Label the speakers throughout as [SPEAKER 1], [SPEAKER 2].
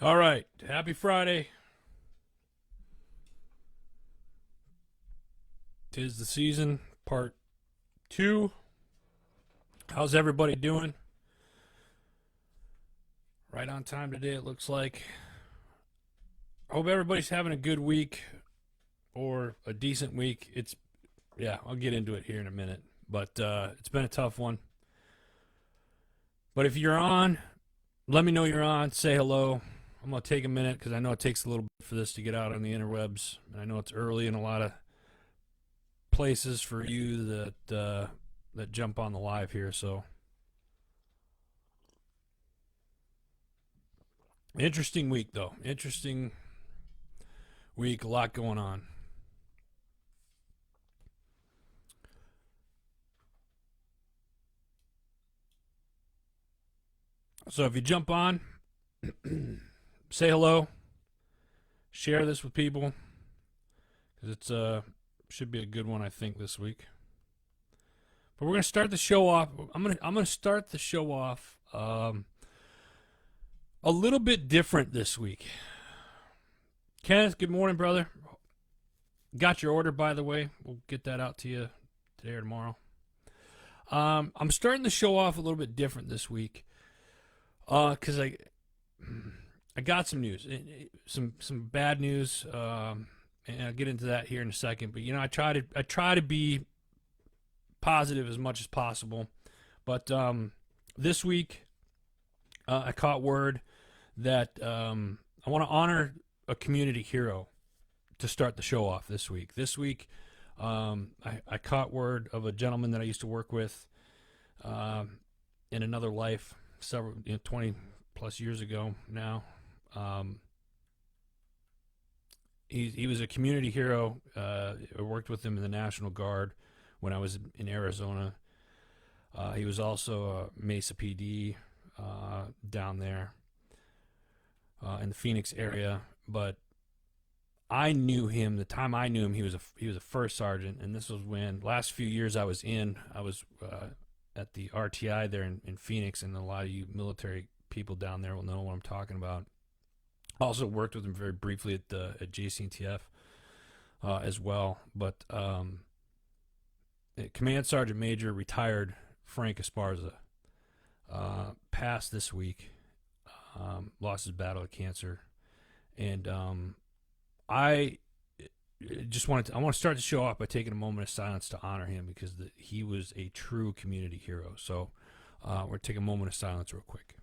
[SPEAKER 1] All right. Happy Friday. 'Tis the season, part two. How's everybody doing? Right on time today, it looks like. I hope everybody's having a good week or a decent week. Yeah, I'll get into it here in a minute. But it's been a tough one. But if you're on, let me know you're on. Say hello. I'm going to take a minute because I know it takes a little bit for this to get out on the interwebs. I know it's early in a lot of places for you that jump on the live here. So interesting week though. Interesting week. A lot going on. So if you jump on, say hello, share this with people because it's should be a good one I think this week. But we're gonna start the show off. I'm gonna start the show off a little bit different this week. Kenneth, good morning, brother. Got your order, by the way. We'll get that out to you today or tomorrow. I'm starting the show off a little bit different this week because I got some news, some bad news, and I'll get into that here in a second. But I try to be positive as much as possible. But this week, I caught word that I want to honor a community hero to start the show off this week. This week, I caught word of a gentleman that I used to work with in another life, 20 plus years ago now. He was a community hero. I worked with him in the National Guard when I was in Arizona. He was also a Mesa PD down there in the Phoenix area, but I knew him. The time I knew him, he was a first sergeant, and this was when last few years I was at the RTI there in Phoenix, and a lot of you military people down there will know what I'm talking about. Also worked with him very briefly at JCNTF as well, but Command Sergeant Major retired Frank Esparza passed this week, lost his battle of cancer, and I want to start the show off by taking a moment of silence to honor him because he was a true community hero. So we're going to take a moment of silence real quick.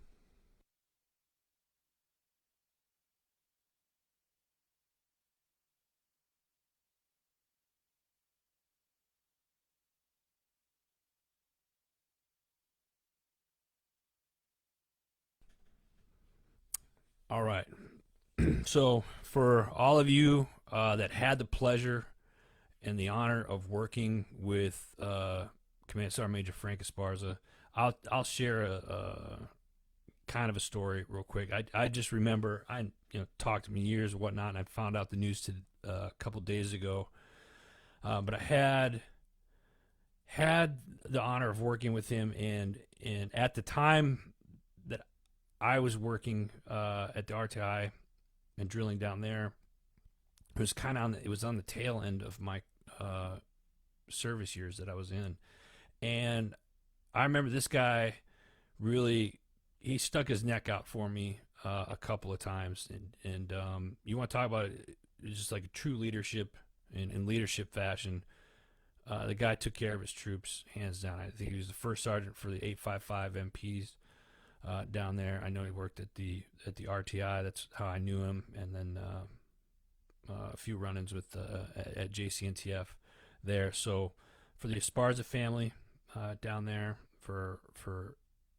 [SPEAKER 1] All right. So for all of you that had the pleasure and the honor of working with Command Sergeant Major Frank Esparza, I'll share a kind of a story real quick. I just remember I talked to him years and whatnot, and I found out the news a couple days ago. But I had the honor of working with him, and at the time that I was working at the RTI and drilling down there, it was on the tail end of my service years that I was in, and I remember this guy really he stuck his neck out for me a couple of times, and you want to talk about it, just like a true leadership in leadership fashion. The guy took care of his troops hands down. I think he was the first sergeant for the 855 MPs down there. I know he worked at the RTI. That's how I knew him, and then a few run-ins with at JCNTF there. So for the Esparza family down there, for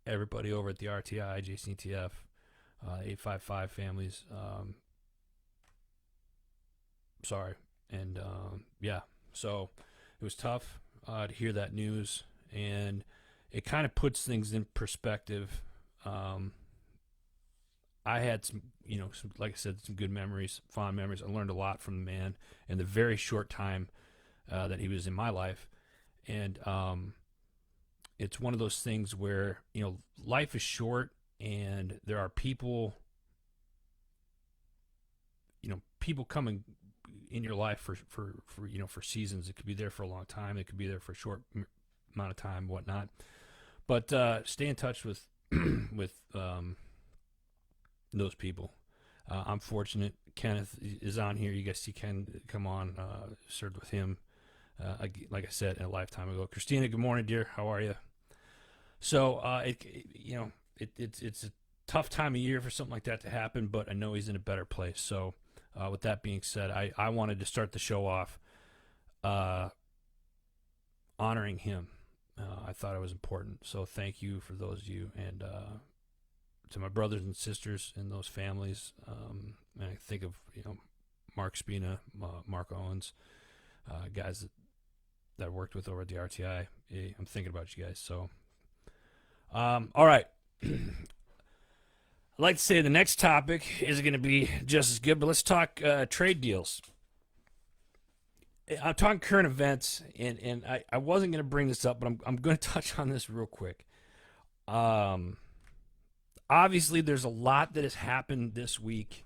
[SPEAKER 1] everybody over at the RTI, JCNTF, 855 families. Sorry, and yeah, so it was tough to hear that news, and it kind of puts things in perspective. I had like I said, some good memories, fond memories. I learned a lot from the man in the very short time that he was in my life, and it's one of those things where life is short, and there are people people come in your life for seasons. It could be there for a long time. It could be there for a short amount of time, whatnot. But stay in touch with with those people. I'm fortunate. Kenneth is on here. You guys see Ken come on. Served with him, like I said, a lifetime ago. Christina, good morning, dear. How are you? So it's a tough time of year for something like that to happen, but I know he's in a better place. So with that being said, I wanted to start the show off honoring him. I thought it was important. So thank you for those of you, and to my brothers and sisters in those families. And I think of Mark Spina, Mark Owens, guys that I worked with over at the RTI. I'm thinking about you guys. So, all right. I'd like to say the next topic is going to be just as good, but let's talk trade deals. I'm talking current events, and I wasn't going to bring this up, but I'm going to touch on this real quick. Obviously, there's a lot that has happened this week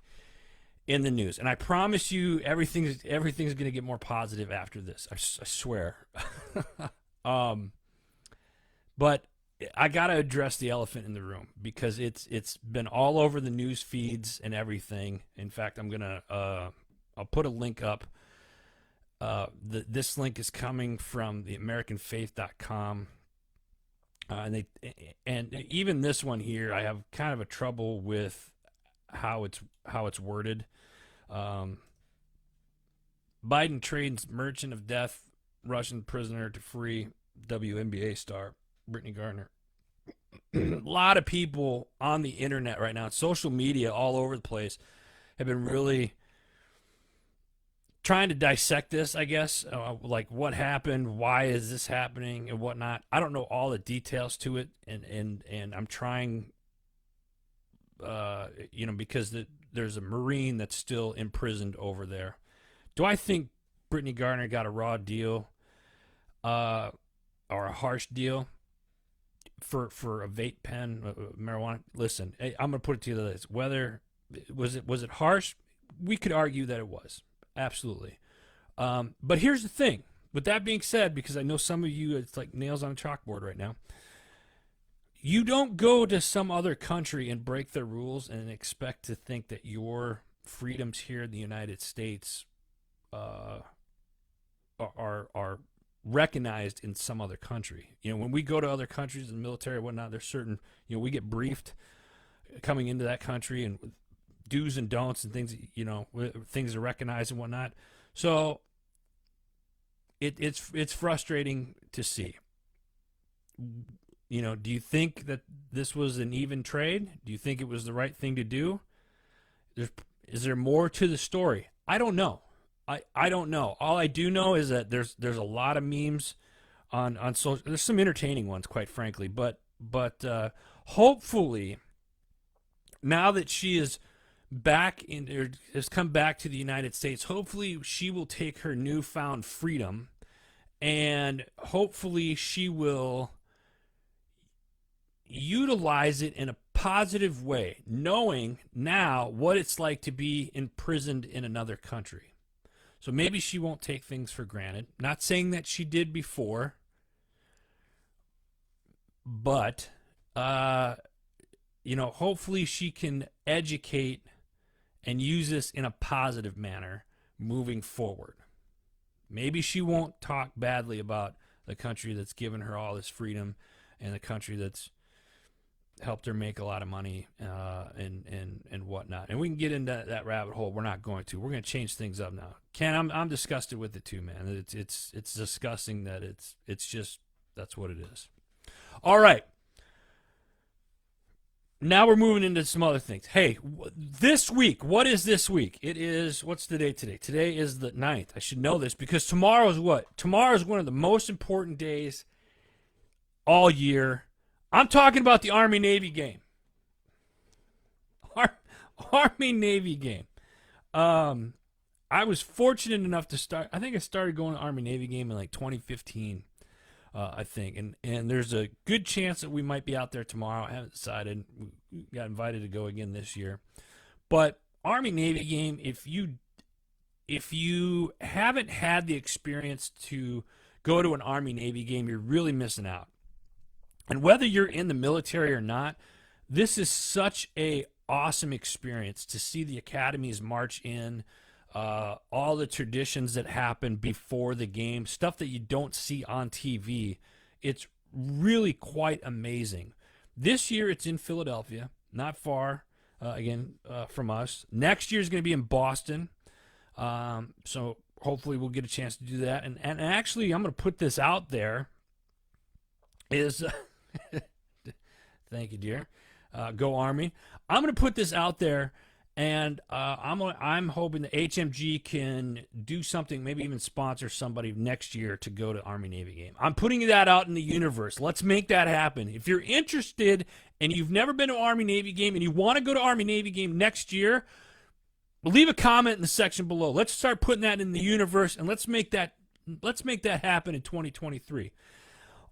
[SPEAKER 1] in the news, and I promise you, everything's going to get more positive after this. I swear. But I got to address the elephant in the room because it's been all over the news feeds and everything. In fact, I'll put a link up. This link is coming from the AmericanFaith.com. And even this one here, I have kind of a trouble with how it's worded. Biden trades merchant of death, Russian prisoner to free WNBA star Brittany Garner. A lot of people on the internet right now, social media all over the place, have been really trying to dissect this, I guess, like what happened, why is this happening, and whatnot. I don't know all the details to it, and I'm trying, because there's a Marine that's still imprisoned over there. Do I think Brittany Garner got a raw deal, or a harsh deal for a vape pen, marijuana? Listen, I'm gonna put it to you this: whether was it harsh? We could argue that it was. Absolutely. But here's the thing. With that being said, because I know some of you, it's like nails on a chalkboard right now. You don't go to some other country and break their rules and expect to think that your freedoms here in the United States are recognized in some other country. When we go to other countries in the military and whatnot, there's certain, we get briefed coming into that country and do's and don'ts and things, things are recognized and whatnot. So it's frustrating to see. Do you think that this was an even trade? Do you think it was the right thing to do? Is there more to the story? I don't know. I don't know. All I do know is that there's a lot of memes on social. There's some entertaining ones, quite frankly, but hopefully now that she is has come back to the United States, hopefully she will take her newfound freedom, and hopefully she will utilize it in a positive way, knowing now what it's like to be imprisoned in another country. So maybe she won't take things for granted. Not saying that she did before, but hopefully she can educate and use this in a positive manner moving forward. Maybe she won't talk badly about the country that's given her all this freedom and the country that's helped her make a lot of money and whatnot. And we can get into that rabbit hole. We're not going to. We're going to change things up now. Ken, I'm disgusted with it too, man. It's disgusting that it's just that's what it is. All right. Now we're moving into some other things. Hey, this week, what is this week? What's the date today? Today is the 9th. I should know this because tomorrow's what? Tomorrow's one of the most important days all year. I'm talking about the Army-Navy game. Army-Navy game. I was fortunate enough to start. I think I started going to Army-Navy game in like 2015. I think, and there's a good chance that we might be out there tomorrow. I haven't decided. We got invited to go again this year, but Army-Navy game. If you if you haven't had the experience to go to an Army-Navy game, you're really missing out. And whether you're in the military or not, this is such a awesome experience to see the academies march in, all the traditions that happen before the game, stuff that you don't see on TV. It's really quite amazing. This year it's in Philadelphia, not far, from us. Next year is going to be in Boston. So hopefully we'll get a chance to do that. And actually, I'm going to put this out there. Thank you, dear. Go Army. I'm going to put this out there, and I'm hoping the HMG can do something, maybe even sponsor somebody next year to go to Army-Navy game. I'm putting that out in the universe. Let's make that happen. If you're interested and you've never been to an Army-Navy game and you want to go to Army-Navy game next year, leave a comment in the section below. Let's start putting that in the universe, and let's make that happen in 2023.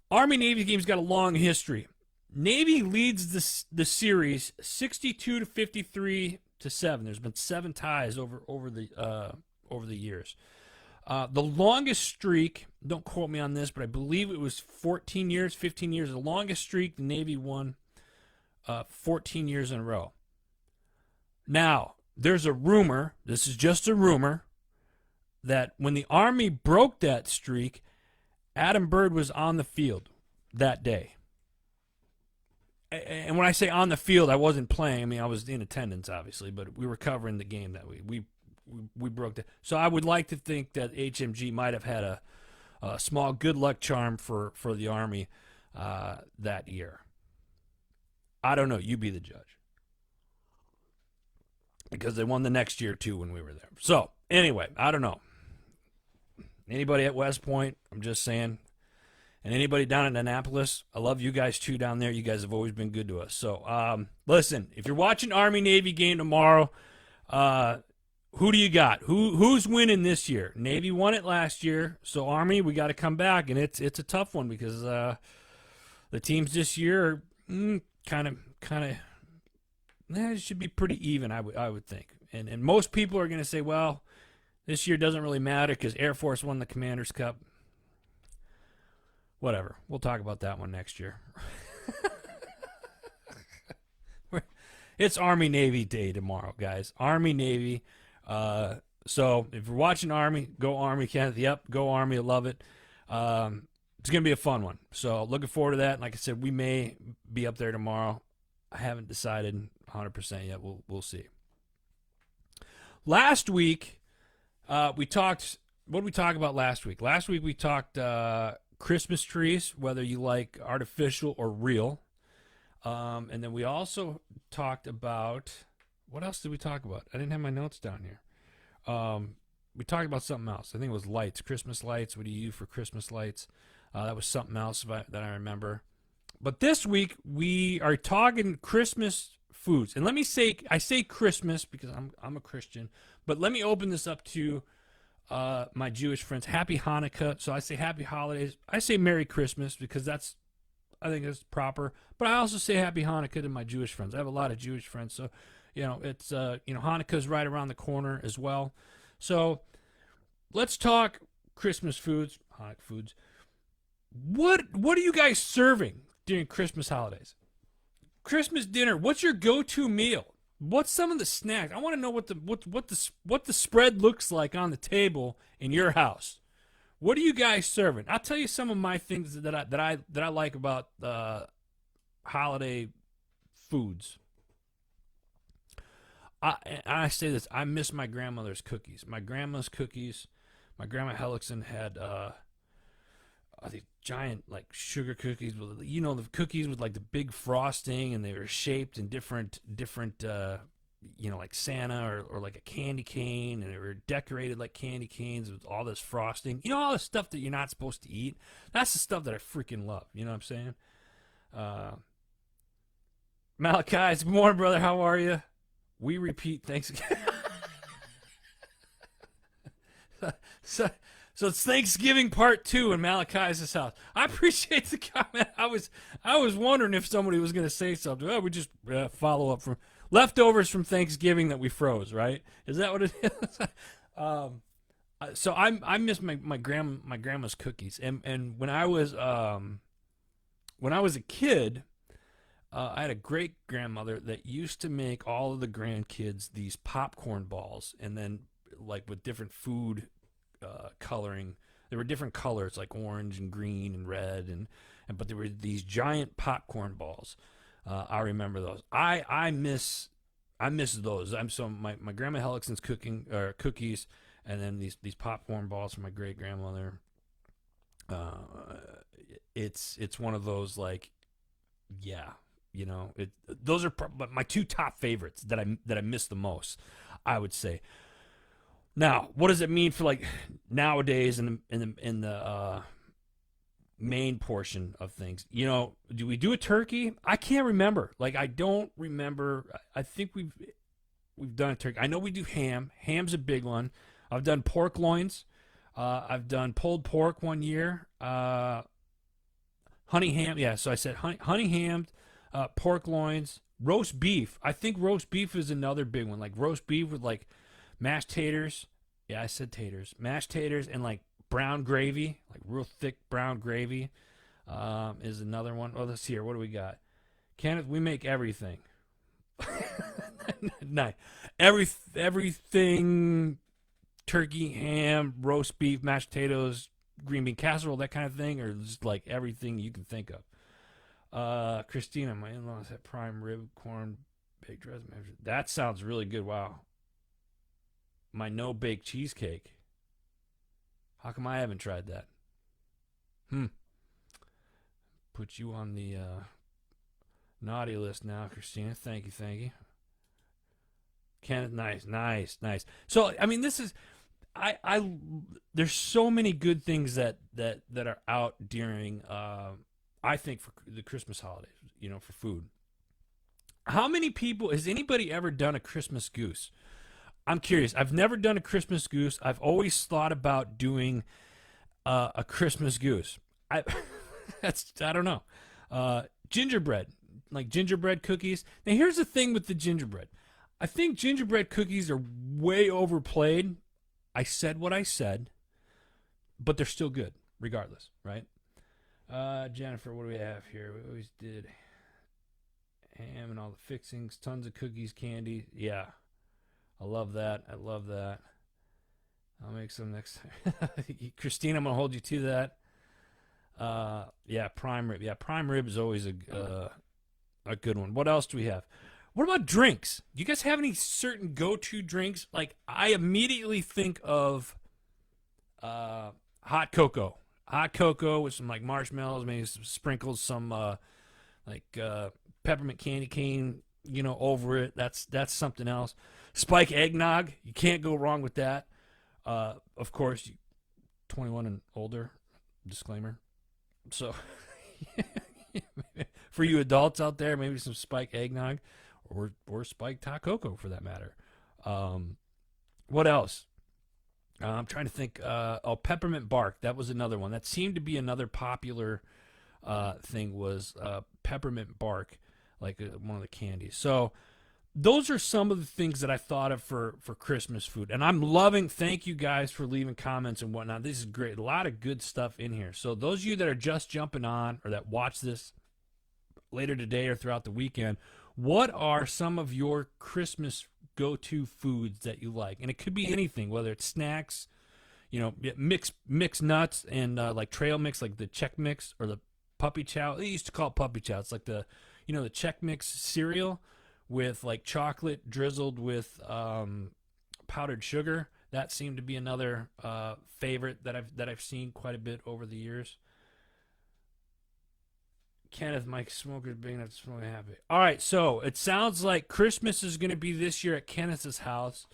[SPEAKER 1] Army-Navy game's got a long history. Navy leads the series 62-53-7. There's been 7 ties over the years. The longest streak, don't quote me on this, but I believe it was 14 years, 15 years. The longest streak the Navy won 14 years in a row. Now, there's a rumor, this is just a rumor, that when the Army broke that streak, Adam Byrd was on the field that day. And when I say on the field, I wasn't playing. I mean, I was in attendance, obviously, but we were covering the game that week. We broke that. So I would like to think that HMG might have had a small good luck charm for the Army that year. I don't know. You be the judge. Because they won the next year, too, when we were there. So, anyway, I don't know. Anybody at West Point, I'm just saying. And anybody down in Annapolis, I love you guys too down there. You guys have always been good to us. So, listen, if you're watching Army-Navy game tomorrow, who do you got? Who's winning this year? Navy won it last year, so Army, we got to come back, and it's a tough one because the teams this year are kind of it should be pretty even, I would think. And most people are going to say, well, this year doesn't really matter because Air Force won the Commander's Cup. Whatever. We'll talk about that one next year. It's Army-Navy Day tomorrow, guys. Army-Navy. So if you're watching Army, go Army, Kenneth. Yep, go Army. I love it. It's going to be a fun one. So looking forward to that. Like I said, we may be up there tomorrow. I haven't decided 100% yet. We'll see. Last week, we talked. What did we talk about last week? Last week we talked Christmas trees, whether you like artificial or real. And then we also talked about, what else did we talk about? I didn't have my notes down here. We talked about something else. I think it was lights, Christmas lights. What do you use for Christmas lights? That was something else that I remember. But this week we are talking Christmas foods. And let me say, I say Christmas because I'm a Christian, but let me open this up to my Jewish friends. Happy Hanukkah. So I say happy holidays. I say Merry Christmas because I think that's proper. But I also say happy Hanukkah to my Jewish friends. I have a lot of Jewish friends. So, it's, Hanukkah's right around the corner as well. So let's talk Christmas foods, Hanukkah foods. What are you guys serving during Christmas holidays? Christmas dinner. What's your go-to meal? What's some of the snacks? I want to know what the spread looks like on the table in your house. What are you guys serving? I'll tell you some of my things that I like about holiday foods. I say this. I miss my grandmother's cookies. My grandma's cookies. My grandma Hellickson had these giant sugar cookies with the cookies with the big frosting, and they were shaped in different like Santa or like a candy cane, and they were decorated like candy canes with all this frosting. All the stuff that you're not supposed to eat. That's the stuff that I freaking love. You know what I'm saying? Malachi, good morning, brother. How are you? We repeat Thanksgiving. So it's Thanksgiving part 2 in Malachi's house. I appreciate the comment. I was wondering if somebody was going to say something. Oh, we just follow up from leftovers from Thanksgiving that we froze, right? Is that what it is? So I miss my grandma's cookies, and when I was a kid, I had a great grandmother that used to make all of the grandkids these popcorn balls, and then like with different food coloring. There were different colors like orange and green and red, and but there were these giant popcorn balls. I remember those. I miss those. My grandma Helixson's cooking or cookies, and then these popcorn balls from my great grandmother. Uh, it's one of those like yeah, those are my two top favorites that I miss the most. I would say. Now, what does it mean for like nowadays in the main portion of things? Do we do a turkey? I can't remember. Like I don't remember. I think we've done a turkey. I know we do ham. Ham's a big one. I've done pork loins. I've done pulled pork one year. Honey ham. Yeah, so I said honey ham, pork loins, roast beef. I think roast beef is another big one. Like roast beef with like mashed taters. Yeah, I said taters. Mashed taters and like brown gravy, like real thick brown gravy, is another one. Oh, let's see here. What do we got? Kenneth, we make everything. Nice. Everything turkey, ham, roast beef, mashed potatoes, green bean casserole, that kind of thing, or just like everything you can think of. Christina, my in-laws had prime rib, corn, baked dressing. That sounds really good. Wow. My no bake cheesecake. How come I haven't tried that? Hmm. Put you on the naughty list now, Christina. Thank you, thank you. Kenneth, nice, nice, nice. So, I mean, this is I there's so many good things that are out during I think for the Christmas holidays, for food. How many people has anybody ever done a Christmas goose? I'm curious. I've never done a Christmas goose. I've always thought about doing a Christmas goose. I I don't know. Gingerbread, like gingerbread cookies. Now here's the thing with the gingerbread. I think gingerbread cookies are way overplayed. I said what I said, but they're still good regardless, right? Jennifer, what do we have here? We always did ham and all the fixings, tons of cookies, candy. Yeah, I love that. I love that. I'll make some next time. Christine, I'm gonna hold you to that. Yeah, prime rib. Yeah, prime rib is always a good one. What else do we have? What about drinks? Do you guys have any certain go-to drinks? Like I immediately think of hot cocoa. Hot cocoa with some like marshmallows, maybe some sprinkles, some like peppermint candy cane, over it. That's something else. Spike eggnog, you can't go wrong with that. Of course, 21 and older. Disclaimer. So, for you adults out there, maybe some spike eggnog, or spiked hot cocoa for that matter. What else? I'm trying to think. Peppermint bark. That was another one. That seemed to be another popular thing was peppermint bark, like one of the candies. So those are some of the things that I thought of for Christmas food. And I'm loving, thank you guys for leaving comments and whatnot. This is great. A lot of good stuff in here. So those of you that are just jumping on or that watch this later today or throughout the weekend, what are some of your Christmas go-to foods that you like? And it could be anything, whether it's snacks, mix nuts and like trail mix, like the Chex Mix or the puppy chow. They used to call it puppy chow. It's like the Chex Mix cereal with like chocolate drizzled with powdered sugar. That seemed to be another favorite that I've seen quite a bit over the years. Kenneth, Mike Smoker's big enough to smoke happy. All right, so it sounds like Christmas is going to be this year at Kenneth's house,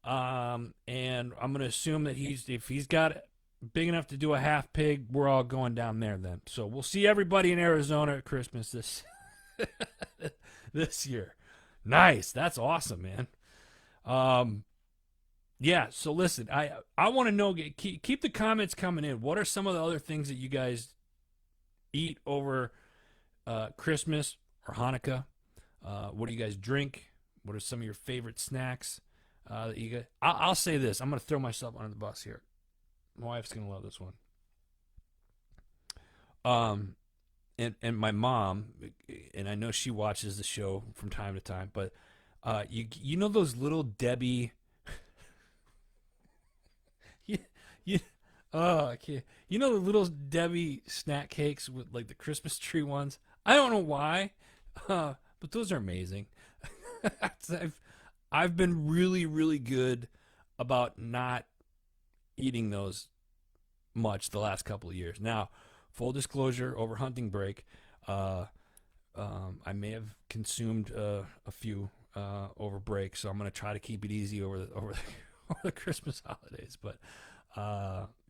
[SPEAKER 1] and I'm going to assume that if he's got big enough to do a half pig, we're all going down there then. So we'll see everybody in Arizona at Christmas this this year. Nice, that's awesome, man. Yeah. So listen, I want to know. Keep the comments coming in. What are some of the other things that you guys eat over Christmas or Hanukkah? What do you guys drink? What are some of your favorite snacks? I'll say this. I'm going to throw myself under the bus here. My wife's going to love this one. And my mom, and I know she watches the show from time to time, but you know those little Debbie, you I can't. You know the little Debbie snack cakes with like the Christmas tree ones. I don't know why, but those are amazing. I've been really really good about not eating those much the last couple of years. Now, full disclosure, over hunting break, I may have consumed a few over break, so I'm going to try to keep it easy over over the Christmas holidays. But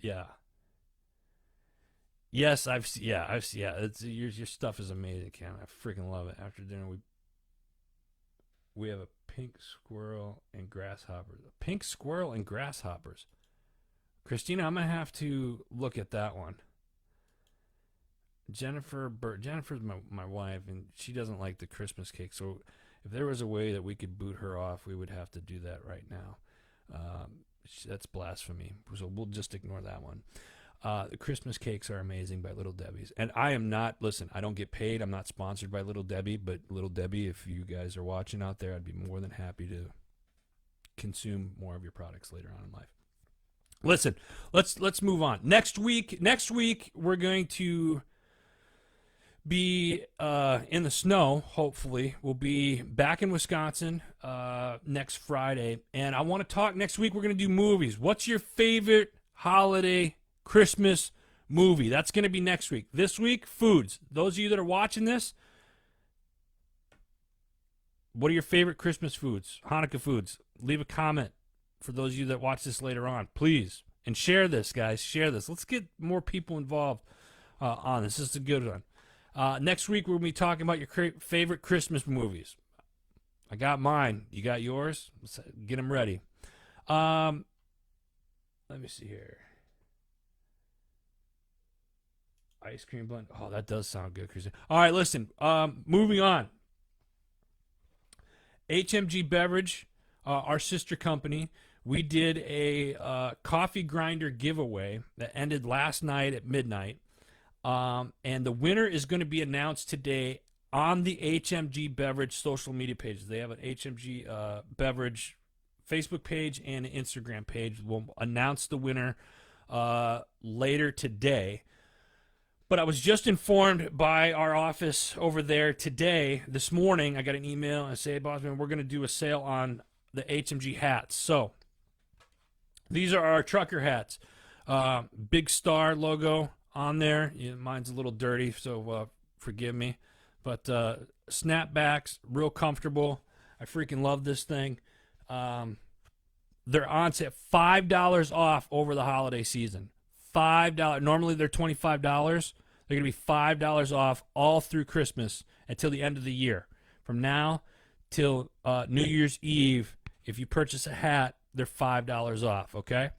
[SPEAKER 1] yeah, yes, It's your stuff is amazing, Cam. I freaking love it. After dinner, we have a pink squirrel and grasshoppers. A pink squirrel and grasshoppers. Christina, I'm gonna have to look at that one. Jennifer's my wife, and she doesn't like the Christmas cake. So if there was a way that we could boot her off, we would have to do that right now. That's blasphemy. So we'll just ignore that one. The Christmas cakes are amazing by Little Debbie's. And I am not, listen, I don't get paid. I'm not sponsored by Little Debbie, but Little Debbie, if you guys are watching out there, I'd be more than happy to consume more of your products later on in life. Listen, let's move on. Next week we're going to be in the snow. Hopefully, we'll be back in Wisconsin next Friday, and I want to talk next week. We're going to do movies. What's your favorite holiday Christmas movie? That's going to be next week. This week, foods. Those of you that are watching this, what are your favorite Christmas foods? Hanukkah foods. Leave a comment for those of you that watch this later on, please. And share this, guys. Share this. Let's get more people involved on this. This is a good one. Next week, we'll be talking about your favorite Christmas movies. I got mine. You got yours? Let's get them ready. Let me see here. Ice cream blend. Oh, that does sound good, Christine. All right, listen. Moving on. HMG Beverage, our sister company, we did a coffee grinder giveaway that ended last night at midnight. And the winner is going to be announced today on the HMG Beverage social media pages. They have an HMG Beverage Facebook page and an Instagram page. We'll announce the winner later today. But I was just informed by our office over there today, this morning, I got an email and say, hey, Bossman, we're going to do a sale on the HMG hats. So these are our trucker hats. Big star logo on there. Yeah, mine's a little dirty, so forgive me. But snapbacks, real comfortable. I freaking love this thing. They're on sale, $5 off over the holiday season. $5. Normally they're $25. They're going to be $5 off all through Christmas until the end of the year. From now till New Year's Eve, if you purchase a hat, they're $5 off, okay?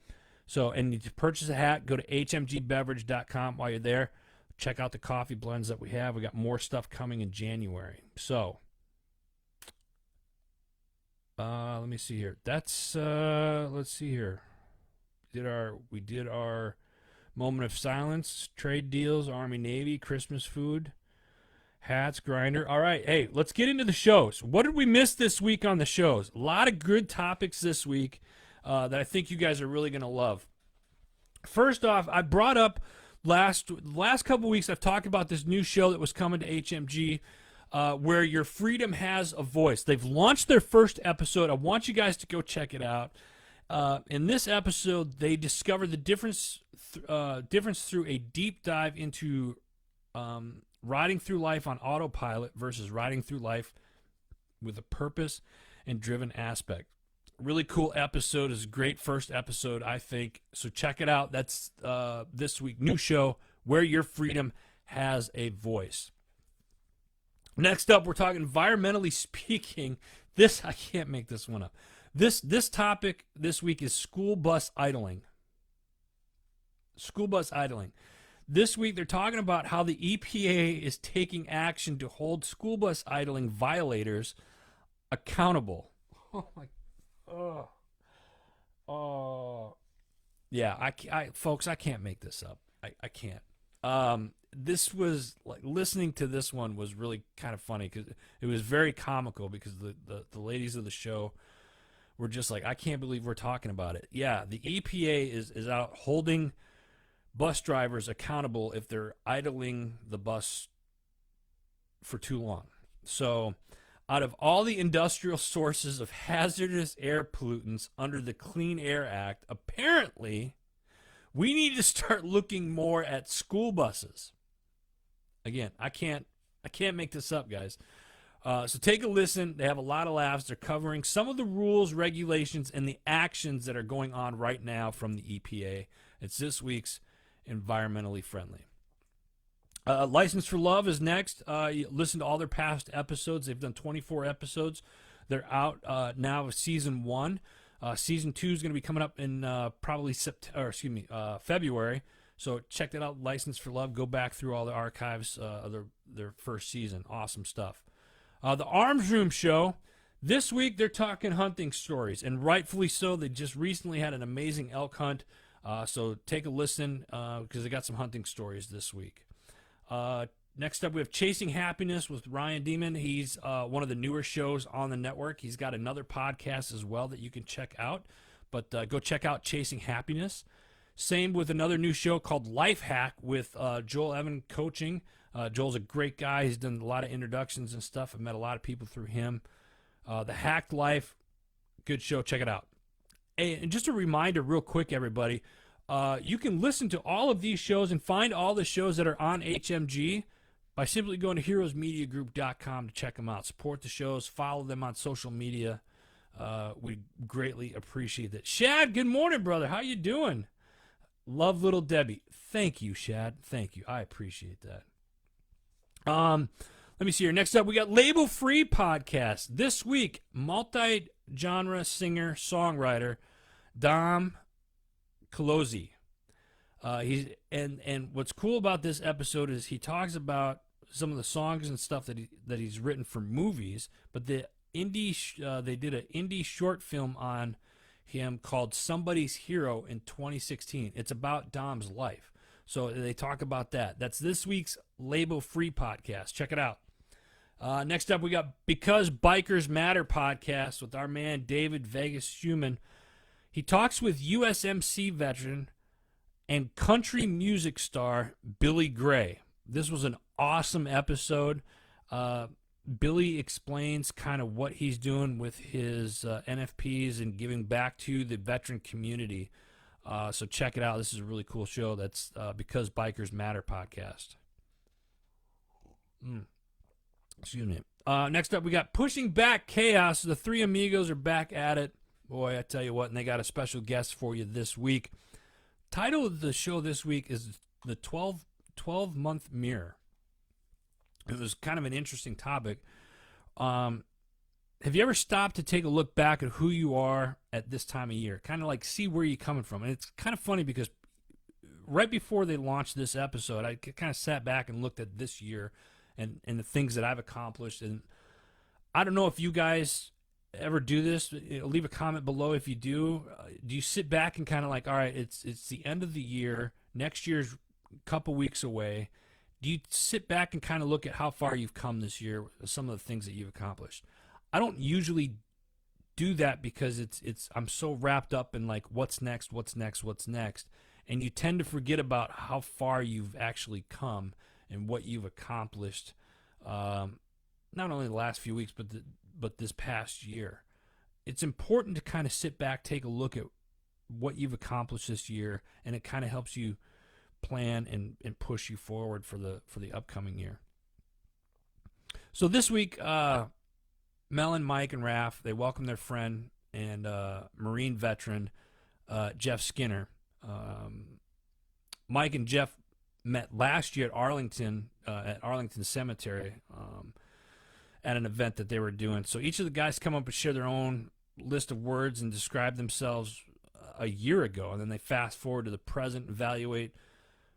[SPEAKER 1] So, and to purchase a hat, go to hmgbeverage.com while you're there. Check out the coffee blends that we have. We got more stuff coming in January. So, let me see here. That's, let's see here. We did our moment of silence, trade deals, Army, Navy, Christmas food, hats, grinder. All right, hey, let's get into the shows. What did we miss this week on the shows? A lot of good topics this week that I think you guys are really going to love. First off, I brought up last couple weeks, I've talked about this new show that was coming to HMG where your freedom has a voice. They've launched their first episode. I want you guys to go check it out. In this episode, they discover the difference through a deep dive into riding through life on autopilot versus riding through life with a purpose and driven aspect. Really cool episode. Is a great first episode, I think. So check it out. That's this week. New show, Where Your Freedom Has a Voice. Next up, we're talking environmentally speaking. This, I can't make this one up. This topic this week is school bus idling. School bus idling. This week they're talking about how the EPA is taking action to hold school bus idling violators accountable. Oh my! Oh, Oh, yeah. Folks, I can't make this up. I can't. This was like listening to this one was really kind of funny because it was very comical because the ladies of the show were just like, I can't believe we're talking about it. Yeah, the EPA is out holding bus drivers accountable if they're idling the bus for too long. So, out of all the industrial sources of hazardous air pollutants under the Clean Air Act, apparently we need to start looking more at school buses. Again, I can't make this up, guys. So take a listen. They have a lot of laughs. They're covering some of the rules, regulations, and the actions that are going on right now from the EPA. It's this week's Environmentally Friendly. License for Love is next. You listen to all their past episodes. They've done 24 episodes. They're out now of season 1. Season 2 is going to be coming up in probably February. So check that out. License for Love. Go back through all the archives of their first season. Awesome stuff. The Arms Room Show. This week they're talking hunting stories, and rightfully so. They just recently had an amazing elk hunt. So take a listen because they got some hunting stories this week. Next up, we have Chasing Happiness with Ryan Demon. He's one of the newer shows on the network. He's got another podcast as well that you can check out. But go check out Chasing Happiness. Same with another new show called Life Hack with Joel Evan coaching. Joel's a great guy. He's done a lot of introductions and stuff. I've met a lot of people through him. The Hacked Life, good show. Check it out. Hey, and just a reminder real quick, everybody. You can listen to all of these shows and find all the shows that are on HMG by simply going to heroesmediagroup.com to check them out. Support the shows. Follow them on social media. We greatly appreciate that. Shad, good morning, brother. How you doing? Love Little Debbie. Thank you, Shad. Thank you. I appreciate that. Let me see here. Next up, we got Label Free Podcast. This week, multi-genre singer, songwriter, Dom Colozzi. And what's cool about this episode is he talks about some of the songs and stuff that he's written for movies, but they did an indie short film on him called Somebody's Hero in 2016. It's about Dom's life. So they talk about that. That's this week's Label Free Podcast. Check it out. Next up, we got Because Bikers Matter podcast with our man David Vegas Schumann. He talks with USMC veteran and country music star Billy Gray. This was an awesome episode. Billy explains kind of what he's doing with his NFPs and giving back to the veteran community. So check it out. This is a really cool show. That's Because Bikers Matter podcast. Excuse me. Next up, we got Pushing Back Chaos. The three amigos are back at it. Boy, I tell you what, and they got a special guest for you this week. Title of the show this week is the 12-month mirror. It was kind of an interesting topic. Have you ever stopped to take a look back at who you are at this time of year? Kind of like see where you're coming from. And it's kind of funny because right before they launched this episode, I kind of sat back and looked at this year and the things that I've accomplished. And I don't know if you guys ever do this. Leave a comment below if you do. Do you sit back and kind of like, all right, it's the end of the year. Next year's a couple weeks away. Do you sit back and kind of look at how far you've come this year, some of the things that you've accomplished? I don't usually do that because I'm so wrapped up in like what's next, and you tend to forget about how far you've actually come and what you've accomplished. Not only the last few weeks, but this past year. It's important to kind of sit back, take a look at what you've accomplished this year, and it kind of helps you plan and push you forward for the upcoming year. So this week, Mel and Mike and Raph, they welcome their friend and Marine veteran Jeff Skinner. Mike and Jeff met last year at Arlington Cemetery at an event that they were doing. So each of the guys come up and share their own list of words and describe themselves a year ago, and then they fast forward to the present, evaluate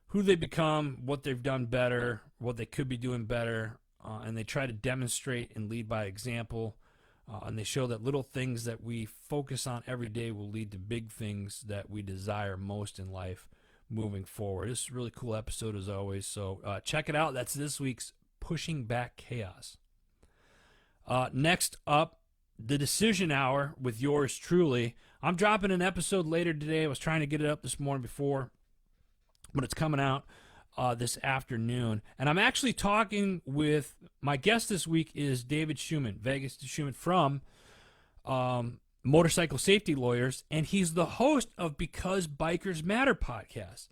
[SPEAKER 1] who they become, what they've done better, what they could be doing better, and they try to demonstrate and lead by example. And they show that little things that we focus on every day will lead to big things that we desire most in life moving forward. This is a really cool episode as always. So check it out. That's this week's Pushing Back Chaos. Next up, the Decision Hour with yours truly. I'm dropping an episode later today. I was trying to get it up this morning before, but it's coming out this afternoon. And I'm actually talking with, my guest this week is David Schumann, Vegas Schumann from Motorcycle Safety Lawyers, and he's the host of Because Bikers Matter podcast.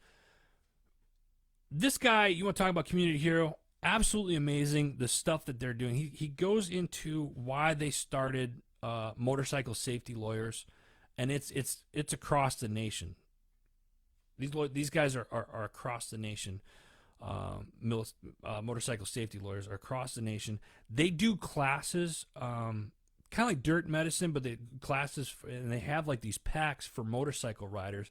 [SPEAKER 1] This guy, you want to talk about community hero, absolutely amazing, the stuff that they're doing. He goes into why they started Motorcycle Safety Lawyers, and it's across the nation. These guys are across the nation. Motorcycle safety lawyers are across the nation. They do classes, kind of like dirt medicine, but they classes and they have like these packs for motorcycle riders,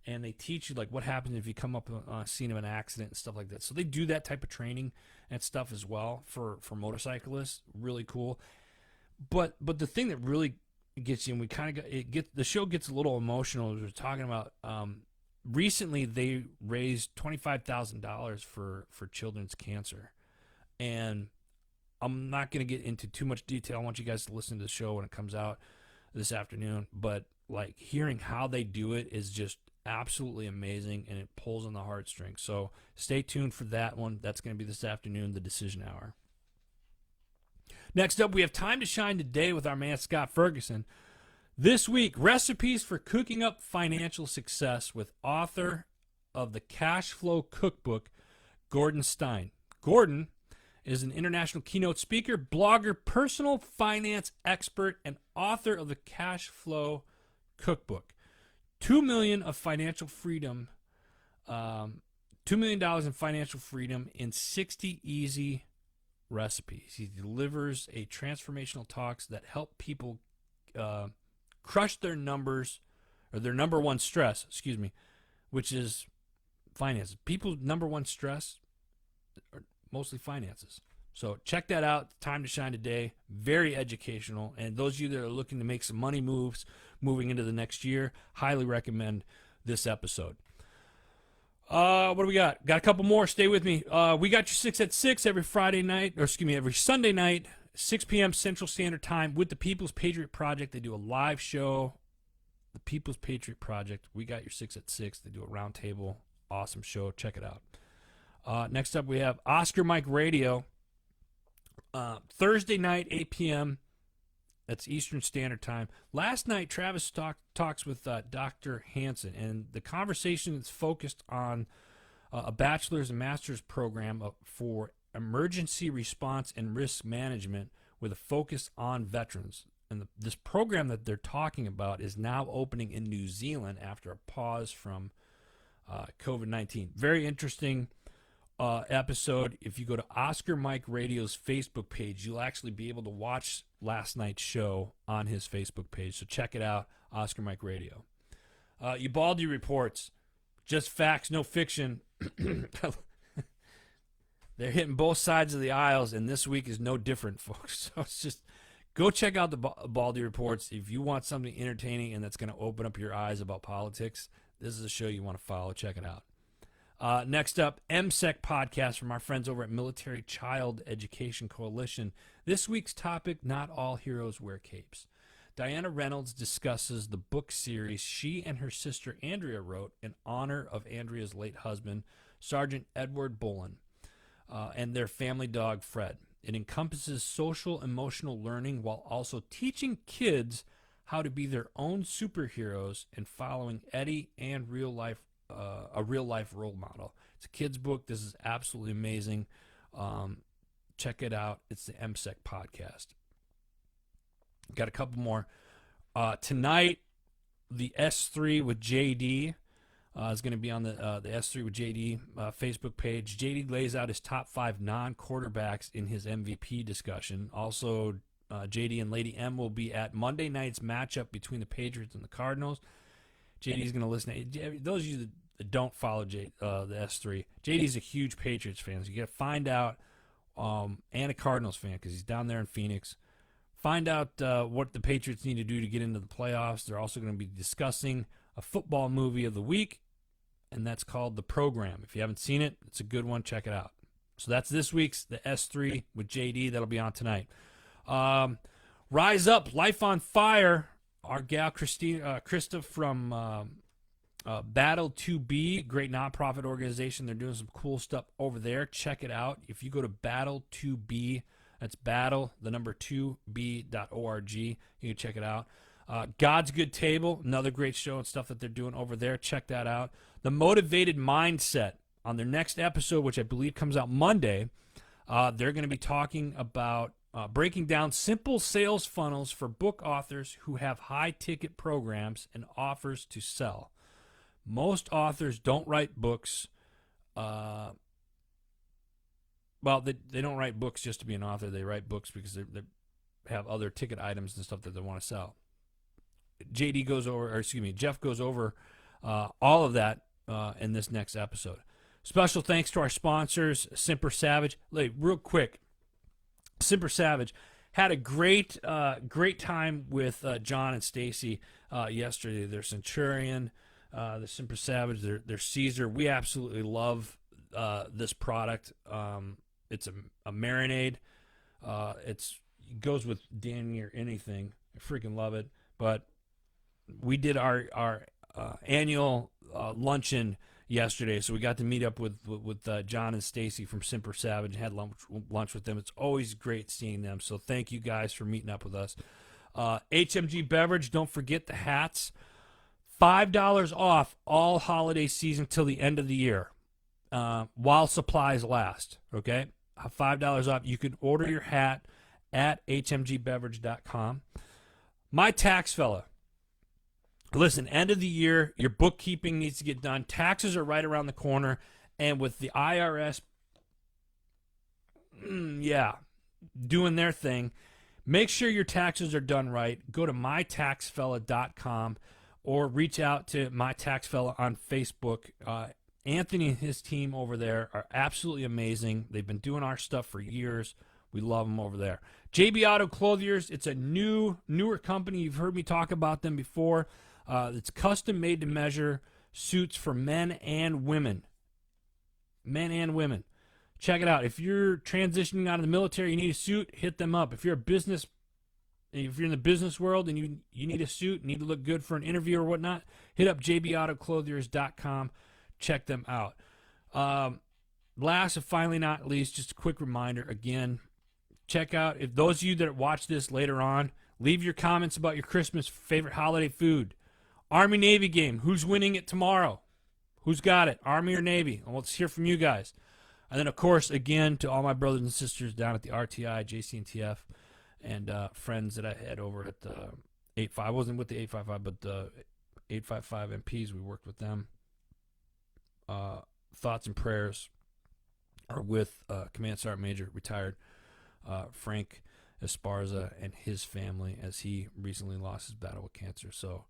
[SPEAKER 1] and they teach you like what happens if you come up on a scene of an accident and stuff like that. So they do that type of training and stuff as well for motorcyclists. Really cool. But the thing that really gets you, and we kind of the show gets a little emotional as we're talking about. Recently, they raised $25,000 for children's cancer, and I'm not going to get into too much detail. I want you guys to listen to the show when it comes out this afternoon, but like hearing how they do it is just absolutely amazing, and it pulls on the heartstrings. So stay tuned for that one. That's going to be this afternoon, the Decision Hour. Next up, we have Time to Shine today with our man Scott Ferguson. This week, recipes for cooking up financial success with author of the Cash Flow Cookbook, Gordon Stein. Gordon is an international keynote speaker, blogger, personal finance expert, and author of the Cash Flow Cookbook. $2 million of financial freedom, $2 million in financial freedom in 60 easy recipes. He delivers a transformational talks that help people crush their numbers, or their number one stress, which is finances. People's number one stress are mostly finances. So check that out. Time to Shine today. Very educational. And those of you that are looking to make some money moves moving into the next year, highly recommend this episode. What do we got? Got a couple more. Stay with me. We got your 6 at 6 every every Sunday night, 6 p.m. Central Standard Time with the People's Patriot Project. They do a live show. The People's Patriot Project. We got your 6 at 6. They do a roundtable. Awesome show. Check it out. Next up, we have Oscar Mike Radio. Thursday night, 8 p.m. That's Eastern Standard Time. Last night, Travis talks with Dr. Hansen, and the conversation is focused on a bachelor's and master's program for emergency response and risk management with a focus on veterans. And this program that they're talking about is now opening in New Zealand after a pause from COVID-19. Very interesting episode. If you go to Oscar Mike Radio's Facebook page, you'll actually be able to watch last night's show on his Facebook page. So check it out, Oscar Mike Radio. Ubaldi reports, just facts, no fiction. They're hitting both sides of the aisles, and this week is no different, folks. So it's just go check out the Baldy reports if you want something entertaining and that's going to open up your eyes about politics. This is a show you want to follow. Check it out. Next up, MSEC podcast from our friends over at Military Child Education Coalition. This week's topic, not all heroes wear capes. Diana Reynolds discusses the book series she and her sister Andrea wrote in honor of Andrea's late husband, Sergeant Edward Bullen, and their family dog, Fred. It encompasses social emotional learning while also teaching kids how to be their own superheroes and following Eddie and a real-life role model. It's a kid's book. This is absolutely amazing. Check it out. It's the MSEC podcast. Got a couple more. Tonight, the S3 with JD is going to be on the S3 with JD Facebook page. JD lays out his top 5 non-quarterbacks in his MVP discussion. Also, JD and Lady M will be at Monday night's matchup between the Patriots and the Cardinals. JD's going to listen. Those of you that don't follow the S3, JD's a huge Patriots fan. So you got to find out, and a Cardinals fan because he's down there in Phoenix. Find out what the Patriots need to do to get into the playoffs. They're also going to be discussing a football movie of the week, and that's called The Program. If you haven't seen it, it's a good one. Check it out. So that's this week's The S3 with JD. That'll be on tonight. Rise Up, Life on Fire. Our gal Krista from Battle 2B, great nonprofit organization. They're doing some cool stuff over there. Check it out. If you go to Battle 2B, that's battle, the number 2b.org. You can check it out. God's Good Table, another great show and stuff that they're doing over there. Check that out. The Motivated Mindset, on their next episode, which I believe comes out Monday, they're going to be talking about breaking down simple sales funnels for book authors who have high-ticket programs and offers to sell. Most authors don't write books. Well, they don't write books just to be an author. They write books because they have other ticket items and stuff that they want to sell. Jeff goes over all of that in this next episode. Special thanks to our sponsors, Simper Savage. Real quick, Simper Savage had a great time with John and Stacy yesterday. Their Centurion, the Simper Savage, their Caesar. We absolutely love this product. It's a marinade. It goes with damn near anything. I freaking love it. But we did our annual luncheon yesterday, so we got to meet up with John and Stacy from Simper Savage and had lunch with them. It's always great seeing them, so thank you guys for meeting up with us. HMG Beverage, don't forget the hats. $5 off all holiday season till the end of the year, while supplies last, okay? $5 off. You can order your hat at hmgbeverage.com. My tax fella. Listen, end of the year, your bookkeeping needs to get done. Taxes are right around the corner. And with the IRS, doing their thing, make sure your taxes are done right. Go to mytaxfella.com or reach out to My Tax Fella on Facebook. Anthony and his team over there are absolutely amazing. They've been doing our stuff for years. We love them over there. JB Auto Clothiers, it's a newer company. You've heard me talk about them before. It's custom made to measure suits for men and women. Men and women. Check it out. If you're transitioning out of the military, you need a suit, hit them up. If you're in the business world and you need a suit, need to look good for an interview or whatnot, hit up jbautoclothiers.com. Check them out. Last and finally not least, just a quick reminder again, check out, if those of you that watch this later on, leave your comments about your Christmas favorite holiday food. Army-Navy game, who's winning it tomorrow? Who's got it, Army or Navy? Well, let's hear from you guys. And then, of course, again, to all my brothers and sisters down at the RTI, JCNTF, and friends that I had over at the 85. I wasn't with the 855, but the 855 MPs, we worked with them. Thoughts and prayers are with Command Sergeant Major, retired Frank Esparza and his family, as he recently lost his battle with cancer. So,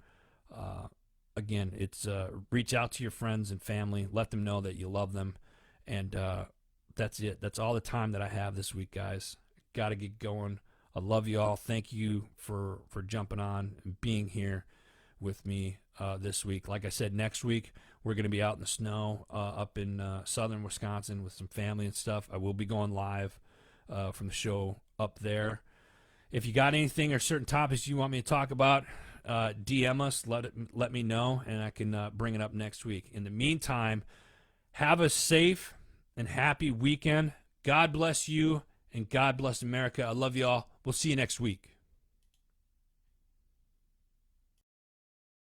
[SPEAKER 1] again, it's reach out to your friends and family. Let them know that you love them. And that's it. That's all the time that I have this week, guys. Got to get going. I love you all. Thank you for jumping on and being here with me this week. Like I said, next week we're going to be out in the snow up in southern Wisconsin with some family and stuff. I will be going live from the show up there. If you got anything or certain topics you want me to talk about, DM us, let me know, and I can bring it up next week. In the meantime, have a safe and happy weekend. God bless you, and God bless America. I love you all. We'll see you next week.